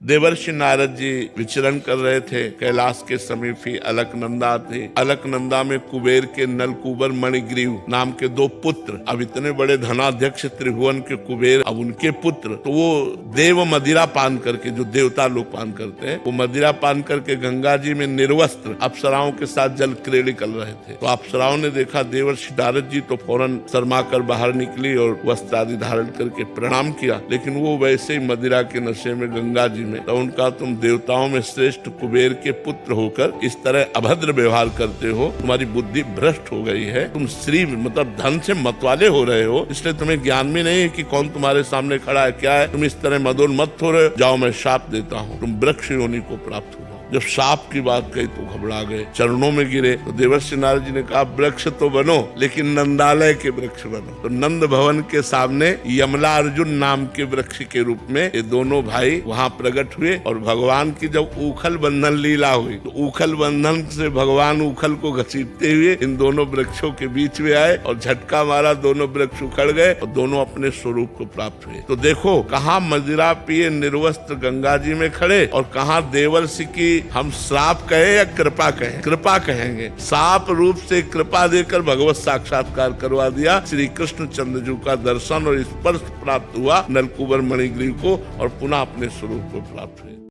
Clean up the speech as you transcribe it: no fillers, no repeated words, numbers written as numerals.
देवर्षि नारद जी विचरण कर रहे थे। कैलाश के समीप ही अलकनंदा थे। अलकनंदा में कुबेर के नलकूबर मणिग्रीव नाम के 2 पुत्र, अब इतने बड़े धनाध्यक्ष त्रिभुवन के कुबेर, अब उनके पुत्र, तो वो देव मदिरा पान करके, जो देवता लोग पान करते हैं, वो मदिरा पान करके गंगा जी में निर्वस्त्र अप्सराओं के साथ जल क्रीड़ा कर रहे थे। तो अप्सराओं ने देखा देवर्षि नारद जी, तो फौरन शर्मा कर बाहर निकली और वस्त्र आदि धारण करके प्रणाम किया। लेकिन वो वैसे ही मदिरा के नशे में गंगा जी में, तो उनका तुम देवताओं में श्रेष्ठ कुबेर के पुत्र होकर इस तरह अभद्र व्यवहार करते हो, तुम्हारी बुद्धि भ्रष्ट हो गई है, तुम श्री मतलब धन से मतवाले हो रहे हो, इसलिए तुम्हें ज्ञान भी नहीं है कि कौन तुम्हारे सामने खड़ा है, क्या है, तुम इस तरह मदोन्मत्त हो रहे हो, जाओ मैं शाप देता हूँ, तुम वृक्ष योनि को प्राप्त हो। जब साप की बात कही तो घबरा गए, चरणों में गिरे। तो देवर्षि नारद जी ने कहा वृक्ष तो बनो, लेकिन नंदालय के वृक्ष बनो। तो नंद भवन के सामने यमला अर्जुन नाम के वृक्ष के रूप में ये दोनों भाई वहां प्रकट हुए। और भगवान की जब उखल बंधन लीला हुई, तो उखल बंधन से भगवान उखल को घसीटते हुए इन दोनों वृक्षों के बीच में आए और झटका मारा, दोनों वृक्ष उखड़ गए और दोनों अपने स्वरूप को प्राप्त हुए। तो देखो, कहाँ मदिरा पिए निर्वस्त्र गंगा जी में खड़े, और कहाँ देवर्षि की हम श्राप कहे या कृपा कहें, कृपा कहेंगे, साप रूप से कृपा देकर भगवत साक्षात्कार करवा दिया। श्री कृष्ण चंद्रजू का दर्शन और स्पर्श प्राप्त हुआ नलकूबर मणिग्रीव को, और पुनः अपने स्वरूप को प्राप्त हुए।